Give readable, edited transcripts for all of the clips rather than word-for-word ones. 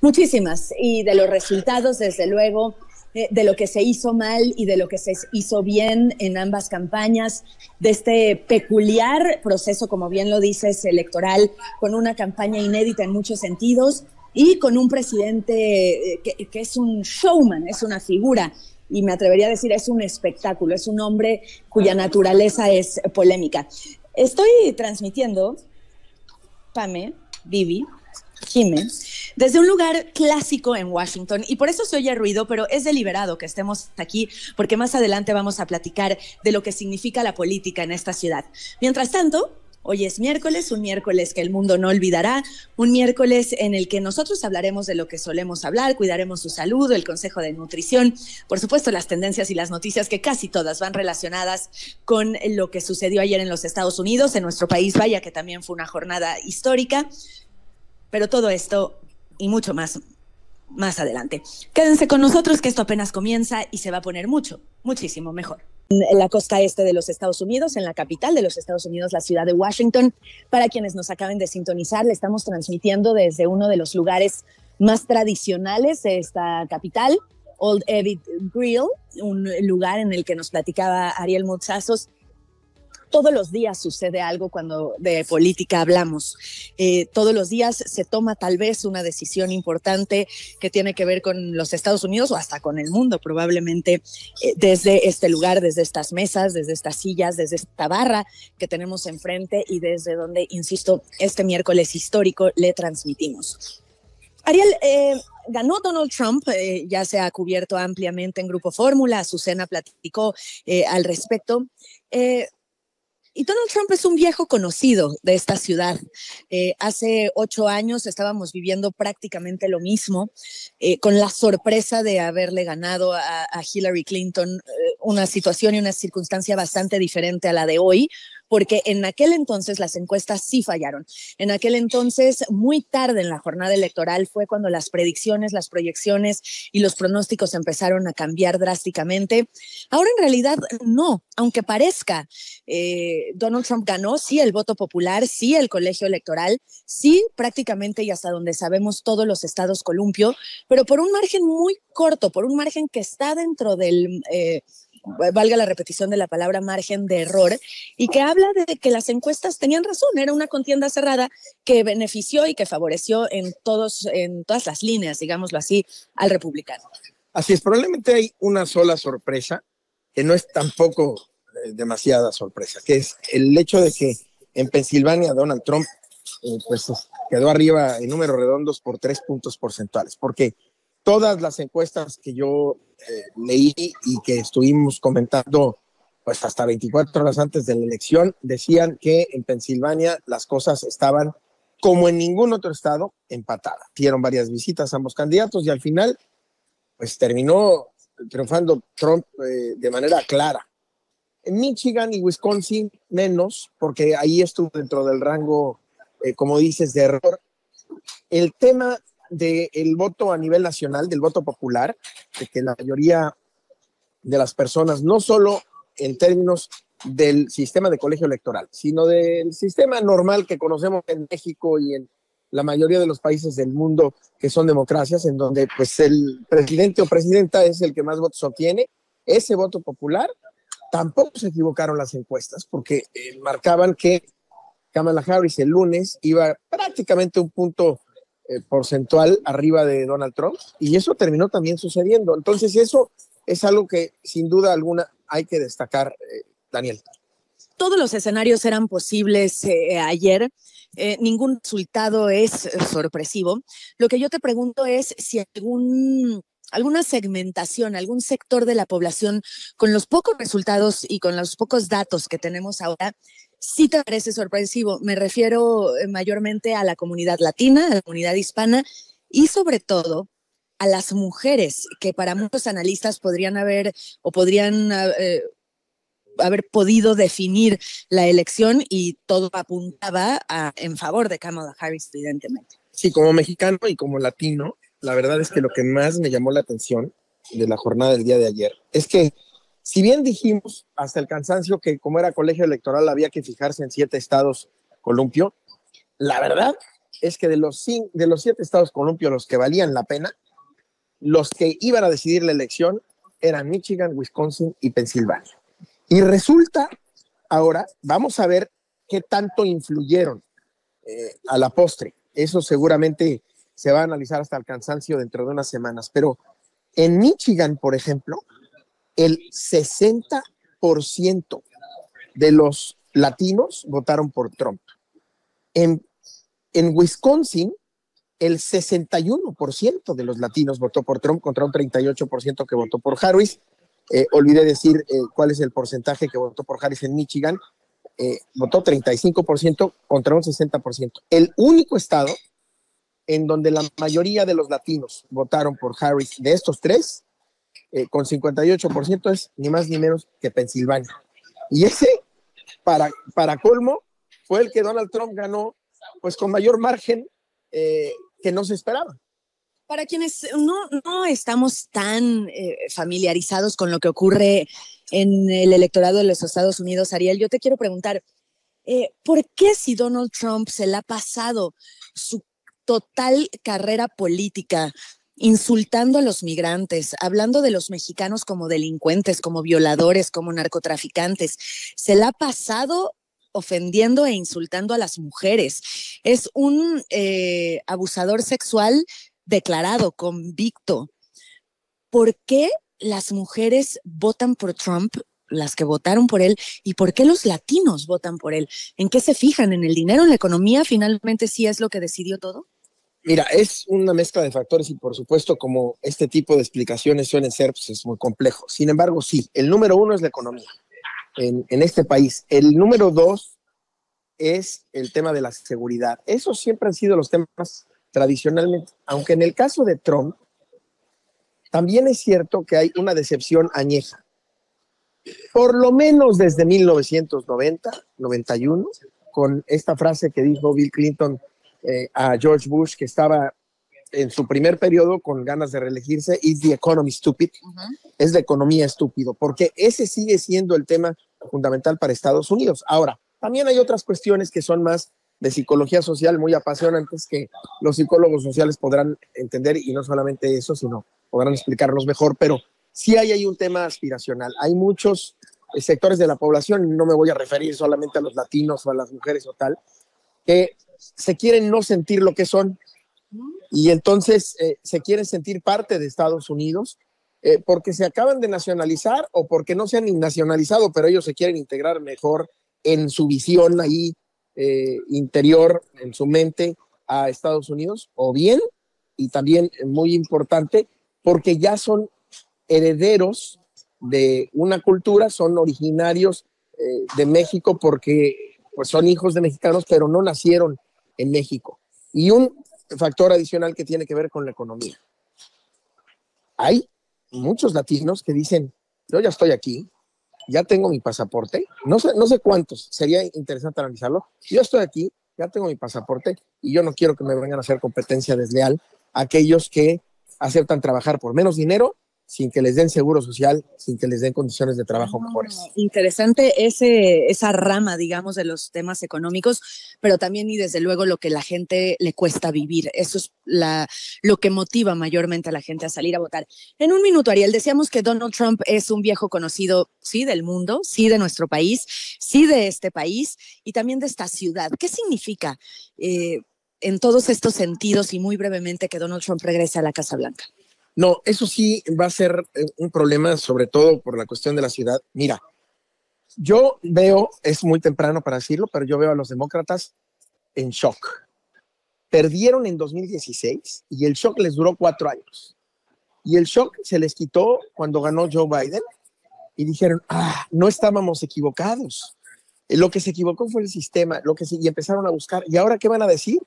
Muchísimas, y de los resultados, desde luego, de lo que se hizo mal y de lo que se hizo bien en ambas campañas, de este peculiar proceso, como bien lo dices, electoral, con una campaña inédita en muchos sentidos y con un presidente que es un showman, es una figura, y me atrevería a decir es un espectáculo, es un hombre cuya naturaleza es polémica. Estoy transmitiendo, Pame, Vivi, Jime, desde un lugar clásico en Washington, y por eso se oye ruido, pero es deliberado que estemos aquí, porque más adelante vamos a platicar de lo que significa la política en esta ciudad. Mientras tanto, hoy es miércoles, un miércoles que el mundo no olvidará, un miércoles en el que nosotros hablaremos de lo que solemos hablar, cuidaremos su salud, el consejo de nutrición, por supuesto las tendencias y las noticias que casi todas van relacionadas con lo que sucedió ayer en los Estados Unidos, en nuestro país, vaya que también fue una jornada histórica. Pero todo esto y mucho más adelante. Quédense con nosotros que esto apenas comienza y se va a poner muchísimo mejor. En la costa este de los Estados Unidos, en la capital de los Estados Unidos, la ciudad de Washington. Para quienes nos acaben de sintonizar, le estamos transmitiendo desde uno de los lugares más tradicionales de esta capital, Old Ebbitt Grill, un lugar en el que nos platicaba Ariel Mutsazos. Todos los días sucede algo cuando de política hablamos. Todos los días se toma tal vez una decisión importante que tiene que ver con los Estados Unidos o hasta con el mundo, probablemente desde este lugar, desde estas mesas, desde estas sillas, desde esta barra que tenemos enfrente y desde donde, insisto, este miércoles histórico le transmitimos. Ariel, ganó Donald Trump, ya se ha cubierto ampliamente en Grupo Fórmula, Azucena platicó al respecto. Y Donald Trump es un viejo conocido de esta ciudad. Hace 8 años estábamos viviendo prácticamente lo mismo, con la sorpresa de haberle ganado a Hillary Clinton, una situación y una circunstancia bastante diferente a la de hoy, porque en aquel entonces las encuestas sí fallaron. En aquel entonces, muy tarde en la jornada electoral, fue cuando las predicciones, las proyecciones y los pronósticos empezaron a cambiar drásticamente. Ahora en realidad no, aunque parezca. Donald Trump ganó, sí, el voto popular, sí, el colegio electoral, sí, prácticamente y hasta donde sabemos todos los estados columpio, pero por un margen muy corto, por un margen que está dentro del... valga la repetición de la palabra margen de error, y que habla de que las encuestas tenían razón, era una contienda cerrada que benefició y que favoreció en todas las líneas, digámoslo así, al republicano. Así es, probablemente hay una sola sorpresa, que no es tampoco demasiada sorpresa, que es el hecho de que en Pensilvania Donald Trump pues quedó arriba en números redondos por 3 puntos porcentuales, porque todas las encuestas que yo leí y que estuvimos comentando pues hasta 24 horas antes de la elección decían que en Pensilvania las cosas estaban como en ningún otro estado empatadas. Dieron varias visitas a ambos candidatos y al final pues terminó triunfando Trump de manera clara. En Michigan y Wisconsin menos, porque ahí estuvo dentro del rango, como dices, de error. El tema del voto a nivel nacional, del voto popular, de que la mayoría de las personas, no solo en términos del sistema de colegio electoral, sino del sistema normal que conocemos en México y en la mayoría de los países del mundo que son democracias, en donde pues el presidente o presidenta es el que más votos obtiene, ese voto popular, tampoco se equivocaron las encuestas, porque marcaban que Kamala Harris el lunes iba prácticamente un punto porcentual arriba de Donald Trump, y eso terminó también sucediendo. Entonces eso es algo que sin duda alguna hay que destacar, Daniel. Todos los escenarios eran posibles ayer. Ningún resultado es sorpresivo. Lo que yo te pregunto es si alguna segmentación, algún sector de la población, con los pocos resultados y con los pocos datos que tenemos ahora, sí te parece sorpresivo. Me refiero mayormente a la comunidad latina, a la comunidad hispana y sobre todo a las mujeres, que para muchos analistas podrían haber podido definir la elección, y todo apuntaba en favor de Kamala Harris, evidentemente. Sí, como mexicano y como latino, la verdad es que lo que más me llamó la atención de la jornada del día de ayer es que, si bien dijimos hasta el cansancio que como era colegio electoral había que fijarse en 7 estados columpio, la verdad es que de los 7 estados columpios, los que valían la pena, los que iban a decidir la elección eran Michigan, Wisconsin y Pensilvania. Y resulta, ahora, vamos a ver qué tanto influyeron a la postre. Eso seguramente se va a analizar hasta el cansancio dentro de unas semanas. Pero en Michigan, por ejemplo, el 60% de los latinos votaron por Trump. En Wisconsin, el 61% de los latinos votó por Trump contra un 38% que votó por Harris. Olvidé decir cuál es el porcentaje que votó por Harris en Michigan. Votó 35% contra un 60%. El único estado en donde la mayoría de los latinos votaron por Harris de estos tres, con 58%, es ni más ni menos que Pensilvania. Y ese, para colmo, fue el que Donald Trump ganó pues con mayor margen que no se esperaba. Para quienes no estamos tan familiarizados con lo que ocurre en el electorado de los Estados Unidos, Ariel, yo te quiero preguntar, ¿por qué si Donald Trump se la ha pasado su total carrera política insultando a los migrantes, hablando de los mexicanos como delincuentes, como violadores, como narcotraficantes, se la ha pasado ofendiendo e insultando a las mujeres? Es un abusador sexual declarado, convicto. ¿Por qué las mujeres votan por Trump, las que votaron por él, y por qué los latinos votan por él? ¿En qué se fijan? ¿En el dinero, en la economía? ¿Finalmente sí es lo que decidió todo? Mira, es una mezcla de factores y por supuesto como este tipo de explicaciones suelen ser, pues es muy complejo. Sin embargo, sí, el número uno es la economía en este país. El número dos es el tema de la seguridad. Esos siempre han sido los temas tradicionalmente, aunque en el caso de Trump, también es cierto que hay una decepción añeja. Por lo menos desde 1990, 91, con esta frase que dijo Bill Clinton a George Bush, que estaba en su primer periodo con ganas de reelegirse: "Is the economy stupid?" Es la economía estúpido, porque ese sigue siendo el tema fundamental para Estados Unidos. Ahora, también hay otras cuestiones que son más de psicología social, muy apasionantes, que los psicólogos sociales podrán entender, y no solamente eso, sino podrán explicarnos mejor, pero sí hay ahí un tema aspiracional. Hay muchos sectores de la población, no me voy a referir solamente a los latinos o a las mujeres o tal, que se quieren no sentir lo que son, y entonces se quieren sentir parte de Estados Unidos, porque se acaban de nacionalizar o porque no se han nacionalizado, pero ellos se quieren integrar mejor en su visión ahí interior, en su mente, a Estados Unidos, o bien, y también muy importante, porque ya son herederos de una cultura, son originarios de México, porque pues son hijos de mexicanos, pero no nacieron en México. Y un factor adicional que tiene que ver con la economía. Hay muchos latinos que dicen: yo ya estoy aquí, ya tengo mi pasaporte, no sé cuántos, sería interesante analizarlo. Yo estoy aquí, ya tengo mi pasaporte, y yo no quiero que me vengan a hacer competencia desleal a aquellos que aceptan trabajar por menos dinero, sin que les den seguro social, sin que les den condiciones de trabajo mejores. Interesante esa rama, digamos, de los temas económicos, pero también y desde luego lo que la gente le cuesta vivir. Eso es lo que motiva mayormente a la gente a salir a votar. En un minuto, Ariel, decíamos que Donald Trump es un viejo conocido, sí, del mundo, sí, de nuestro país, sí, de este país y también de esta ciudad. ¿Qué significa en todos estos sentidos, y muy brevemente, que Donald Trump regrese a la Casa Blanca? No, eso sí va a ser un problema, sobre todo por la cuestión de la ciudad. Mira, yo veo, es muy temprano para decirlo, pero yo veo a los demócratas en shock. Perdieron en 2016 y el shock les duró 4 años. Y el shock se les quitó cuando ganó Joe Biden y dijeron: no estábamos equivocados. Lo que se equivocó fue el sistema, y empezaron a buscar. ¿Y ahora qué van a decir?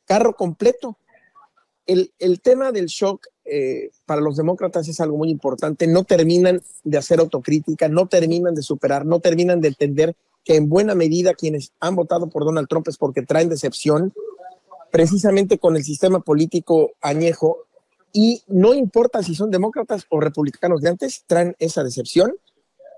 Carro completo. El tema del shock para los demócratas es algo muy importante. No terminan de hacer autocrítica, no terminan de superar, no terminan de entender que en buena medida quienes han votado por Donald Trump es porque traen decepción precisamente con el sistema político añejo, y no importa si son demócratas o republicanos de antes, traen esa decepción,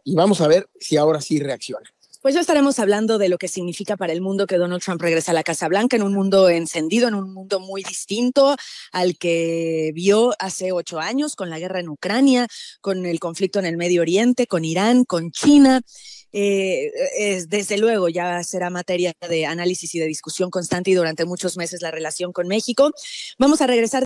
y vamos a ver si ahora sí reaccionan. Pues ya estaremos hablando de lo que significa para el mundo que Donald Trump regresa a la Casa Blanca, en un mundo encendido, en un mundo muy distinto al que vio hace 8 años, con la guerra en Ucrania, con el conflicto en el Medio Oriente, con Irán, con China. Desde luego ya será materia de análisis y de discusión constante y durante muchos meses la relación con México. Vamos a regresar